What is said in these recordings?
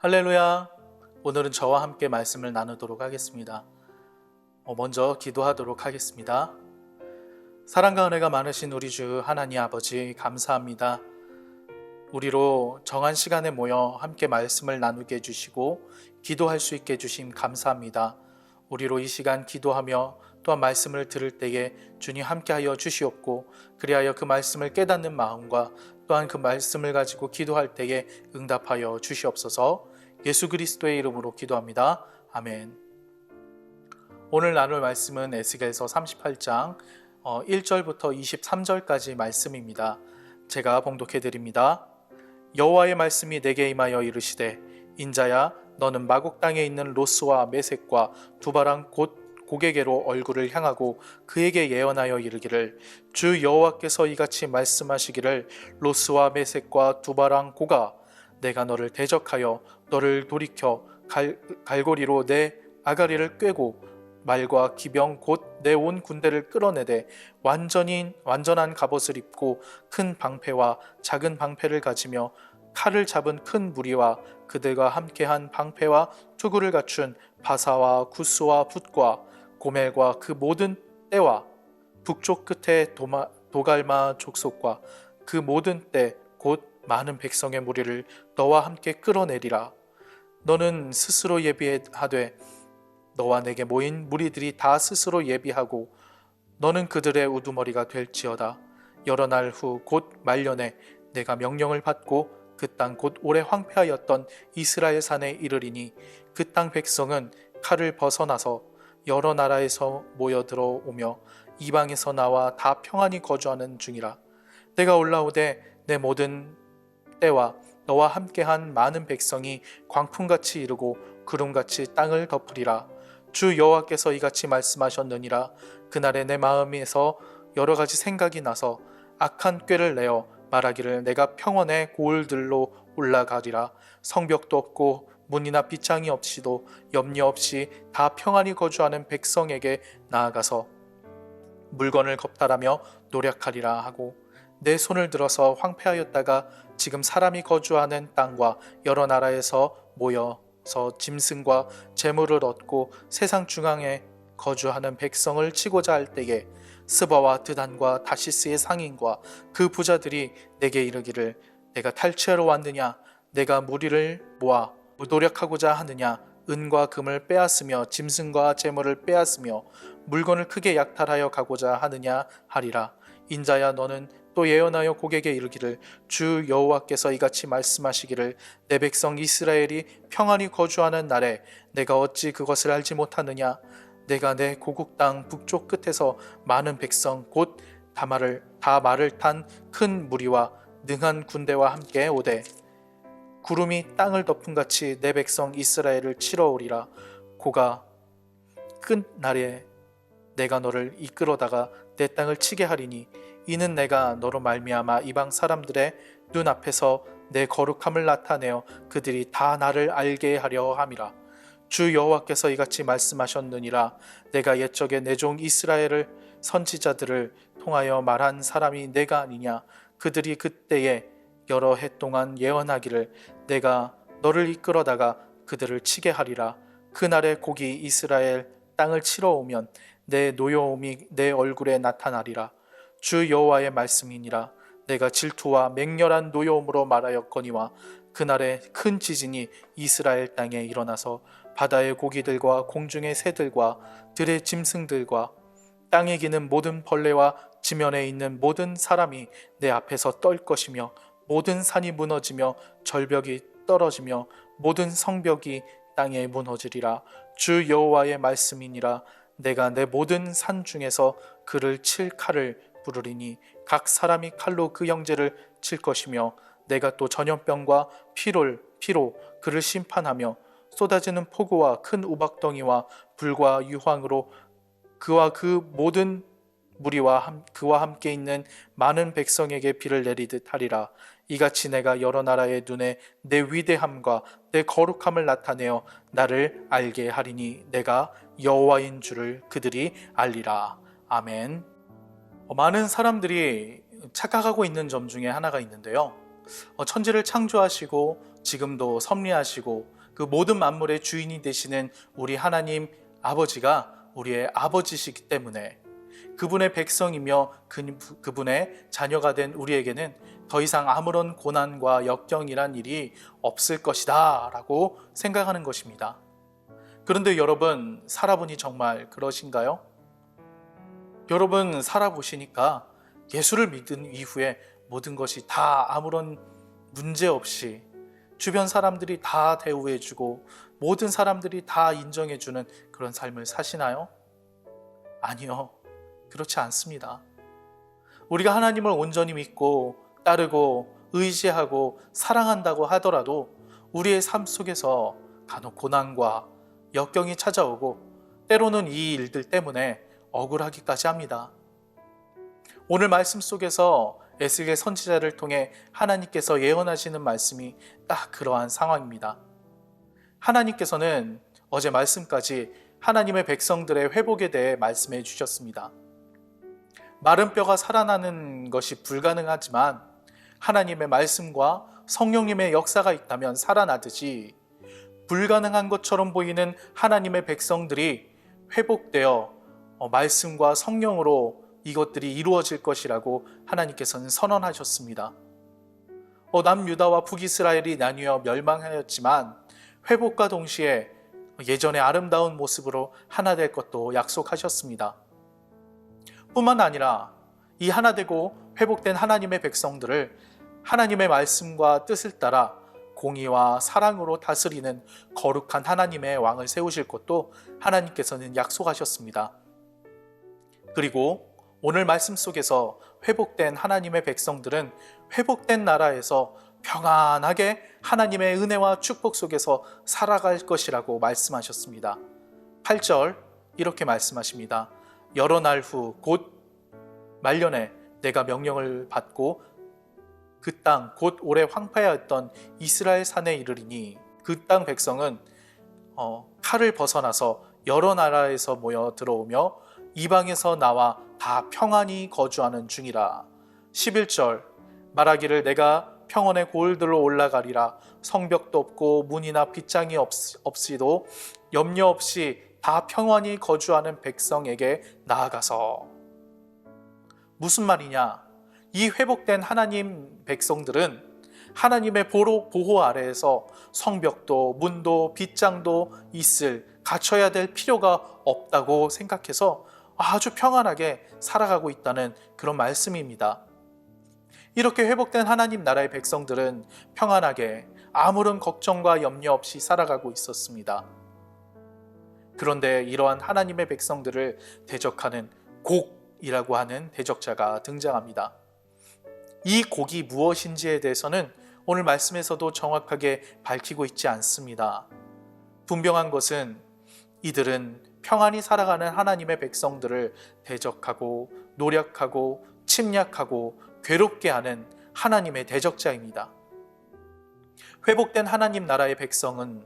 할렐루야. 오늘은 저와 함께 말씀을 나누도록 하겠습니다. 먼저 기도하도록 하겠습니다. 사랑과 은혜가 많으신 우리 주 하나님 아버지 감사합니다. 우리로 정한 시간에 모여 함께 말씀을 나누게 해주시고 기도할 수 있게 해주심 감사합니다. 우리로 이 시간 기도하며 또한 말씀을 들을 때에 주님 함께하여 주시옵고 그리하여 그 말씀을 깨닫는 마음과 또한 그 말씀을 가지고 기도할 때에 응답하여 주시옵소서. 예수 그리스도의 이름으로 기도합니다. 아멘. 오늘 나눌 말씀은 에스겔서 38장 1절부터 23절까지 말씀입니다. 제가 봉독해 드립니다. 여호와의 말씀이 내게 임하여 이르시되 인자야 너는 마곡 땅에 있는 로스와 메섹과 두바랑 곧 고개게로 얼굴을 향하고 그에게 예언하여 이르기를 주 여호와께서 이같이 말씀하시기를 로스와 메섹과 두바랑 고가 내가 너를 대적하여 너를 돌이켜 갈고리로 내 아가리를 꿰고 말과 기병 곧 내 온 군대를 끌어내되 완전한 갑옷을 입고 큰 방패와 작은 방패를 가지며 칼을 잡은 큰 무리와 그들과 함께한 방패와 투구를 갖춘 바사와 구스와 붓과 고멜과 그 모든 떼와 북쪽 끝에 도갈마 족속과 그 모든 떼 곧 많은 백성의 무리를 너와 함께 끌어내리라. 너는 스스로 예비하되 너와 내게 모인 무리들이 다 스스로 예비하고 너는 그들의 우두머리가 될지어다. 여러 날 후 곧 말년에 내가 명령을 받고 그 땅 곧 오래 황폐하였던 이스라엘 산에 이르리니 그 땅 백성은 칼을 벗어나서 여러 나라에서 모여 들어오며 이방에서 나와 다 평안히 거주하는 중이라. 내가 올라오되 내 모든 때와 너와 함께한 많은 백성이 광풍같이 이르고 구름같이 땅을 덮으리라. 주 여호와께서 이같이 말씀하셨느니라. 그날에 내 마음에서 여러 가지 생각이 나서 악한 꾀를 내어 말하기를 내가 평원의 고을들로 올라가리라. 성벽도 없고 문이나 빗장이 없이도 염려 없이 다 평안히 거주하는 백성에게 나아가서 물건을 겁탈하며 노력하리라 하고 내 손을 들어서 황폐하였다가 지금 사람이 거주하는 땅과 여러 나라에서 모여서 짐승과 재물을 얻고 세상 중앙에 거주하는 백성을 치고자 할 때에 스바와 드단과 다시스의 상인과 그 부자들이 내게 이르기를 내가 탈취하러 왔느냐 내가 무리를 모아 무도력하고자 하느냐 은과 금을 빼앗으며 짐승과 재물을 빼앗으며 물건을 크게 약탈하여 가고자 하느냐 하리라. 인자야 너는 또 예언하여 고객에게 이르기를 주 여호와께서 이같이 말씀하시기를 내 백성 이스라엘이 평안히 거주하는 날에 내가 어찌 그것을 알지 못하느냐. 내가 내 고국 땅 북쪽 끝에서 많은 백성 곧 다 말을 탄 큰 무리와 능한 군대와 함께 오되 구름이 땅을 덮음같이 내 백성 이스라엘을 치러 오리라. 고가 끝날에 내가 너를 이끌어다가 내 땅을 치게 하리니 이는 내가 너로 말미암아 이방 사람들의 눈앞에서 내 거룩함을 나타내어 그들이 다 나를 알게 하려 함이라. 주 여호와께서 이같이 말씀하셨느니라. 내가 옛적에 내 종 이스라엘을 선지자들을 통하여 말한 사람이 내가 아니냐. 그들이 그때에 여러 해 동안 예언하기를 내가 너를 이끌어다가 그들을 치게 하리라. 그날에 곡이 이스라엘 땅을 치러 오면 내 노여움이 내 얼굴에 나타나리라. 주 여호와의 말씀이니라. 내가 질투와 맹렬한 노여움으로 말하였거니와 그날에 큰 지진이 이스라엘 땅에 일어나서 바다의 고기들과 공중의 새들과 들의 짐승들과 땅에 기는 모든 벌레와 지면에 있는 모든 사람이 내 앞에서 떨 것이며 모든 산이 무너지며 절벽이 떨어지며 모든 성벽이 땅에 무너지리라. 주 여호와의 말씀이니라. 내가 내 모든 산 중에서 그를 칠 칼을 부르리니 각 사람이 칼로 그 형제를 칠 것이며 내가 또 전염병과 피로 그를 심판하며 쏟아지는 폭우와 큰 우박덩이와 불과 유황으로 그와 그 모든 무리와 그와 함께 있는 많은 백성에게 비를 내리듯 하리라. 이같이 내가 여러 나라의 눈에 내 위대함과 내 거룩함을 나타내어 나를 알게 하리니 내가 여호와인 줄을 그들이 알리라. 아멘. 많은 사람들이 착각하고 있는 점 중에 하나가 있는데요. 천지를 창조하시고 지금도 섭리하시고 그 모든 만물의 주인이 되시는 우리 하나님 아버지가 우리의 아버지시기 때문에 그분의 백성이며 그분의 자녀가 된 우리에게는 더 이상 아무런 고난과 역경이란 일이 없을 것이다 라고 생각하는 것입니다. 그런데 여러분, 살아보니 정말 그러신가요? 여러분, 살아보시니까 예수를 믿은 이후에 모든 것이 다 아무런 문제 없이 주변 사람들이 다 대우해주고 모든 사람들이 다 인정해주는 그런 삶을 사시나요? 아니요, 그렇지 않습니다. 우리가 하나님을 온전히 믿고 따르고 의지하고 사랑한다고 하더라도 우리의 삶 속에서 간혹 고난과 역경이 찾아오고 때로는 이 일들 때문에 억울하기까지 합니다. 오늘 말씀 속에서 에스겔 선지자를 통해 하나님께서 예언하시는 말씀이 딱 그러한 상황입니다. 하나님께서는 어제 말씀까지 하나님의 백성들의 회복에 대해 말씀해 주셨습니다. 마른 뼈가 살아나는 것이 불가능하지만 하나님의 말씀과 성령님의 역사가 있다면 살아나듯이 불가능한 것처럼 보이는 하나님의 백성들이 회복되어 말씀과 성령으로 이것들이 이루어질 것이라고 하나님께서는 선언하셨습니다. 남유다와 북이스라엘이 나뉘어 멸망하였지만 회복과 동시에 예전의 아름다운 모습으로 하나 될 것도 약속하셨습니다. 뿐만 아니라 이 하나 되고 회복된 하나님의 백성들을 하나님의 말씀과 뜻을 따라 공의와 사랑으로 다스리는 거룩한 하나님의 왕을 세우실 것도 하나님께서는 약속하셨습니다. 그리고 오늘 말씀 속에서 회복된 하나님의 백성들은 회복된 나라에서 평안하게 하나님의 은혜와 축복 속에서 살아갈 것이라고 말씀하셨습니다. 8절 이렇게 말씀하십니다. 여러 날 후 곧 말년에 내가 명령을 받고 그 땅 곧 오래 황폐하였던 이스라엘 산에 이르리니 그 땅 백성은 칼을 벗어나서 여러 나라에서 모여 들어오며 이방에서 나와 다 평안히 거주하는 중이라. 11절 말하기를 내가 평원의 골들로 올라가리라. 성벽도 없고 문이나 빗장이 없이도 염려 없이 다 평안히 거주하는 백성에게 나아가서. 무슨 말이냐? 이 회복된 하나님 백성들은 하나님의 보호 아래에서 성벽도 문도 빗장도 갖춰야 될 필요가 없다고 생각해서 아주 평안하게 살아가고 있다는 그런 말씀입니다. 이렇게 회복된 하나님 나라의 백성들은 평안하게 아무런 걱정과 염려 없이 살아가고 있었습니다. 그런데 이러한 하나님의 백성들을 대적하는 곡이라고 하는 대적자가 등장합니다. 이 곡이 무엇인지에 대해서는 오늘 말씀에서도 정확하게 밝히고 있지 않습니다. 분명한 것은 이들은 평안히 살아가는 하나님의 백성들을 대적하고 노력하고 침략하고 괴롭게 하는 하나님의 대적자입니다. 회복된 하나님 나라의 백성은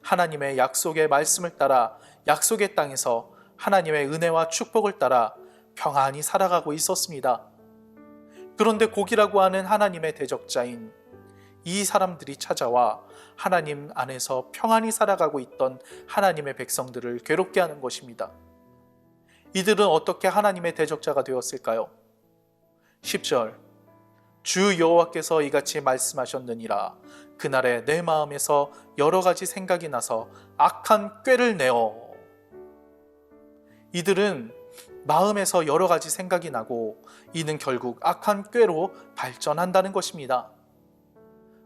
하나님의 약속의 말씀을 따라 약속의 땅에서 하나님의 은혜와 축복을 따라 평안히 살아가고 있었습니다. 그런데 곡이라고 하는 하나님의 대적자인 이 사람들이 찾아와 하나님 안에서 평안히 살아가고 있던 하나님의 백성들을 괴롭게 하는 것입니다. 이들은 어떻게 하나님의 대적자가 되었을까요? 10절 주 여호와께서 이같이 말씀하셨느니라. 그날에 내 마음에서 여러 가지 생각이 나서 악한 꾀를 내어. 이들은 마음에서 여러 가지 생각이 나고 이는 결국 악한 꾀로 발전한다는 것입니다.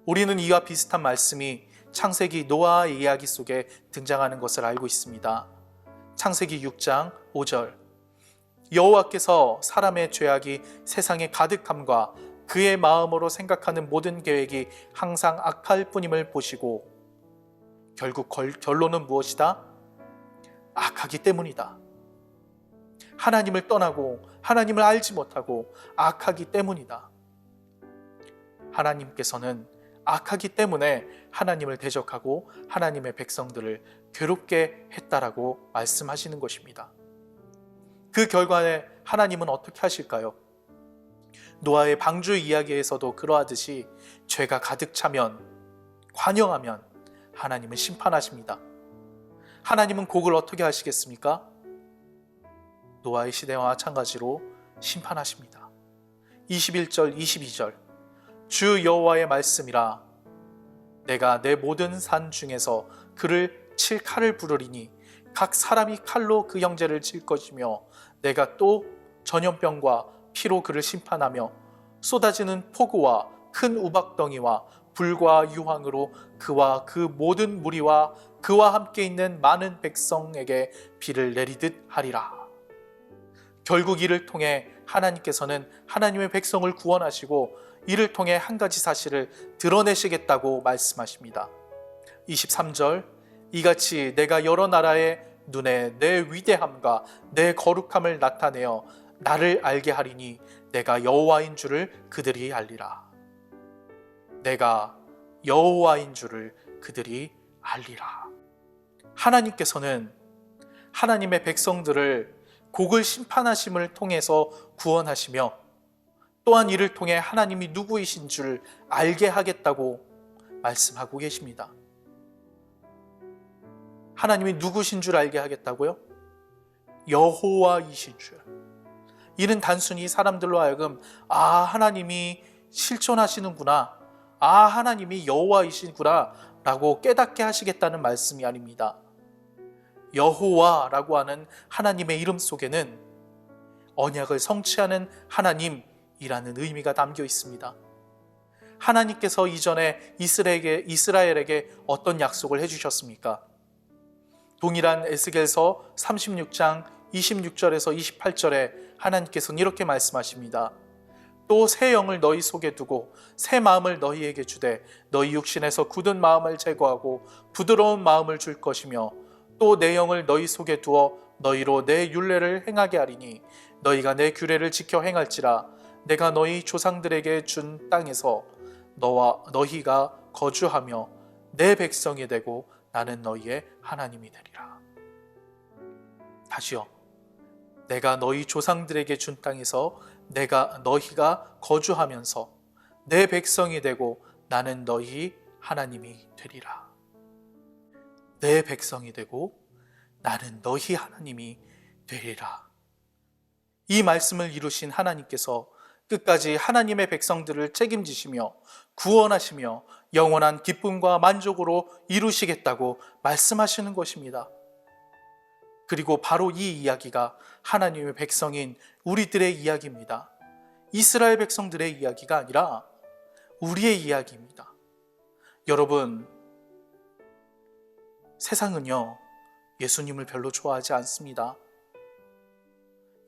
우리는 이와 비슷한 말씀이 창세기 노아의 이야기 속에 등장하는 것을 알고 있습니다. 창세기 6장 5절 여호와께서 사람의 죄악이 세상에 가득함과 그의 마음으로 생각하는 모든 계획이 항상 악할 뿐임을 보시고 결국 결론은 무엇이다? 악하기 때문이다. 하나님을 떠나고 하나님을 알지 못하고 악하기 때문이다. 하나님께서는 악하기 때문에 하나님을 대적하고 하나님의 백성들을 괴롭게 했다라고 말씀하시는 것입니다. 그 결과에 하나님은 어떻게 하실까요? 노아의 방주 이야기에서도 그러하듯이 죄가 가득 차면 관영하면 하나님은 심판하십니다. 하나님은 곡을 어떻게 하시겠습니까? 노아의 시대와 마찬가지로 심판하십니다. 21절 22절 주 여호와의 말씀이라 내가 내 모든 산 중에서 그를 칠 칼을 부르리니 각 사람이 칼로 그 형제를 칠 것이며 내가 또 전염병과 피로 그를 심판하며 쏟아지는 폭우와 큰 우박덩이와 불과 유황으로 그와 그 모든 무리와 그와 함께 있는 많은 백성에게 비를 내리듯 하리라. 결국 이를 통해 하나님께서는 하나님의 백성을 구원하시고 이를 통해 한 가지 사실을 드러내시겠다고 말씀하십니다. 23절 이같이 내가 여러 나라의 눈에 내 위대함과 내 거룩함을 나타내어 나를 알게 하리니 내가 여호와인 줄을 그들이 알리라. 내가 여호와인 줄을 그들이 알리라. 하나님께서는 하나님의 백성들을 곡을 심판하심을 통해서 구원하시며 또한 이를 통해 하나님이 누구이신 줄 알게 하겠다고 말씀하고 계십니다. 하나님이 누구신 줄 알게 하겠다고요? 여호와이신 줄. 이는 단순히 사람들로 하여금 하나님이 실존하시는구나, 하나님이 여호와이시구나 라고 깨닫게 하시겠다는 말씀이 아닙니다. 여호와라고 하는 하나님의 이름 속에는 언약을 성취하는 하나님이라는 의미가 담겨 있습니다. 하나님께서 이전에 이스라엘에게 어떤 약속을 해주셨습니까? 동일한 에스겔서 36장 26절에서 28절에 하나님께서는 이렇게 말씀하십니다. 또 새 영을 너희 속에 두고 새 마음을 너희에게 주되 너희 육신에서 굳은 마음을 제거하고 부드러운 마음을 줄 것이며 또 내 영을 너희 속에 두어 너희로 내 율례를 행하게 하리니 너희가 내 규례를 지켜 행할지라 내가 너희 조상들에게 준 땅에서 너희가 거주하며 내 백성이 되고 나는 너희의 하나님이 되리라. 다시요. 내가 너희 조상들에게 준 땅에서 너희가 거주하면서 내 백성이 되고 나는 너희 하나님이 되리라. 내 백성이 되고 나는 너희 하나님이 되리라. 이 말씀을 이루신 하나님께서 끝까지 하나님의 백성들을 책임지시며 구원하시며 영원한 기쁨과 만족으로 이루시겠다고 말씀하시는 것입니다. 그리고 바로 이 이야기가 하나님의 백성인 우리들의 이야기입니다. 이스라엘 백성들의 이야기가 아니라 우리의 이야기입니다. 여러분, 세상은요, 예수님을 별로 좋아하지 않습니다.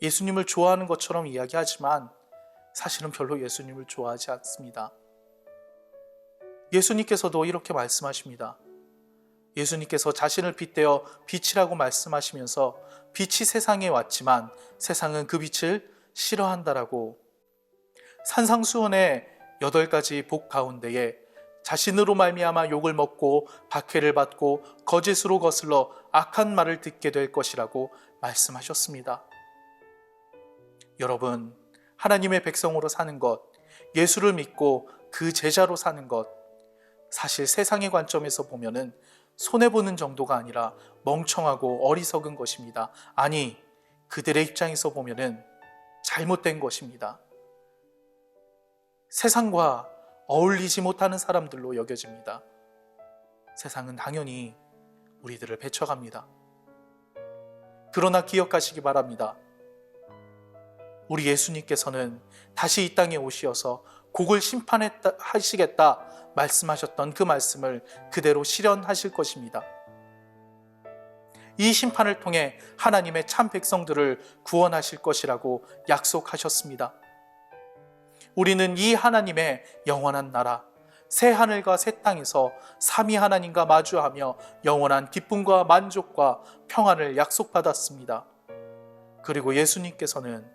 예수님을 좋아하는 것처럼 이야기하지만 사실은 별로 예수님을 좋아하지 않습니다. 예수님께서도 이렇게 말씀하십니다. 예수님께서 자신을 빗대어 빛이라고 말씀하시면서 빛이 세상에 왔지만 세상은 그 빛을 싫어한다라고 산상수훈의 8가지 복 가운데에 자신으로 말미암아 욕을 먹고 박해를 받고 거짓으로 거슬러 악한 말을 듣게 될 것이라고 말씀하셨습니다. 여러분, 하나님의 백성으로 사는 것, 예수를 믿고 그 제자로 사는 것, 사실 세상의 관점에서 보면은 손해보는 정도가 아니라 멍청하고 어리석은 것입니다. 아니, 그들의 입장에서 보면은 잘못된 것입니다. 세상과 어울리지 못하는 사람들로 여겨집니다. 세상은 당연히 우리들을 배척합니다. 그러나 기억하시기 바랍니다. 우리 예수님께서는 다시 이 땅에 오시어서 곡을 심판하시겠다 말씀하셨던 그 말씀을 그대로 실현하실 것입니다. 이 심판을 통해 하나님의 참 백성들을 구원하실 것이라고 약속하셨습니다. 우리는 이 하나님의 영원한 나라, 새 하늘과 새 땅에서 삼위 하나님과 마주하며 영원한 기쁨과 만족과 평안을 약속받았습니다. 그리고 예수님께서는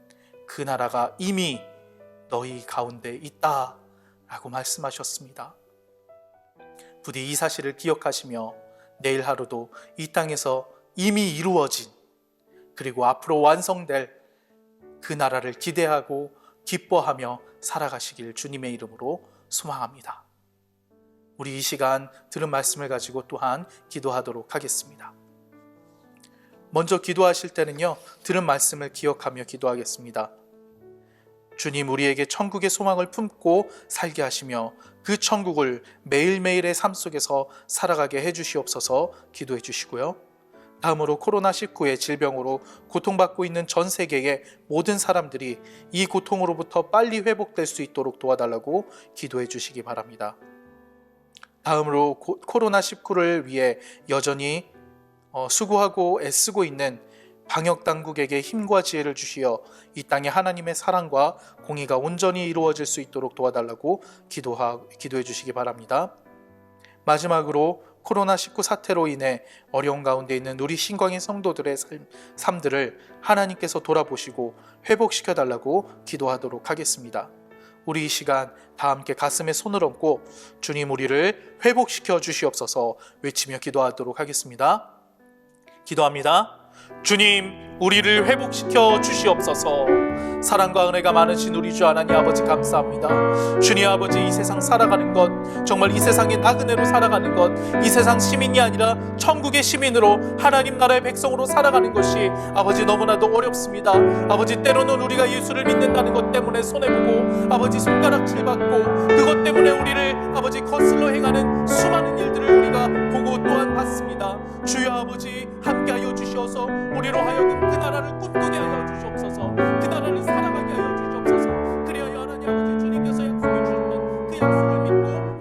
그 나라가 이미 너희 가운데 있다 라고 말씀하셨습니다. 부디 이 사실을 기억하시며 내일 하루도 이 땅에서 이미 이루어진 그리고 앞으로 완성될 그 나라를 기대하고 기뻐하며 살아가시길 주님의 이름으로 소망합니다. 우리 이 시간 들은 말씀을 가지고 또한 기도하도록 하겠습니다. 먼저 기도하실 때는요, 들은 말씀을 기억하며 기도하겠습니다. 주님, 우리에게 천국의 소망을 품고 살게 하시며 그 천국을 매일매일의 삶 속에서 살아가게 해주시옵소서. 기도해 주시고요. 다음으로 코로나19의 질병으로 고통받고 있는 전 세계의 모든 사람들이 이 고통으로부터 빨리 회복될 수 있도록 도와달라고 기도해 주시기 바랍니다. 다음으로 코로나19를 위해 여전히 수고하고 애쓰고 있는 방역당국에게 힘과 지혜를 주시어 이 땅에 하나님의 사랑과 공의가 온전히 이루어질 수 있도록 도와달라고 기도해 주시기 바랍니다. 마지막으로 코로나19 사태로 인해 어려운 가운데 있는 우리 신광인 성도들의 삶들을 하나님께서 돌아보시고 회복시켜 달라고 기도하도록 하겠습니다. 우리 이 시간 다 함께 가슴에 손을 얹고 주님, 우리를 회복시켜 주시옵소서 외치며 기도하도록 하겠습니다. 기도합니다. 주님, 우리를 회복시켜 주시옵소서. 사랑과 은혜가 많으신 우리 주 하나님 아버지, 감사합니다. 주님 아버지, 이 세상 살아가는 것, 정말 이 세상의 나그네로 살아가는 것, 이 세상 시민이 아니라 천국의 시민으로 하나님 나라의 백성으로 살아가는 것이 아버지 너무나도 어렵습니다. 아버지, 때로는 우리가 예수를 믿는다는 것 때문에 손해보고 아버지 손가락질 받고 그것 때문에 우리를 아버지 거슬러 행하는 수많은 일들을 우리가 보고 또한 봤습니다. 주여 아버지, 함께하여 주시어서 우리로 하여금 그 나라를 꿈꾸게 하여 주시옵소서. 그 나라를 살아가게 하여 주시옵소서. 그리하여 하나님 아버지, 주님께서 약속해 주셨던 그 약속을 믿고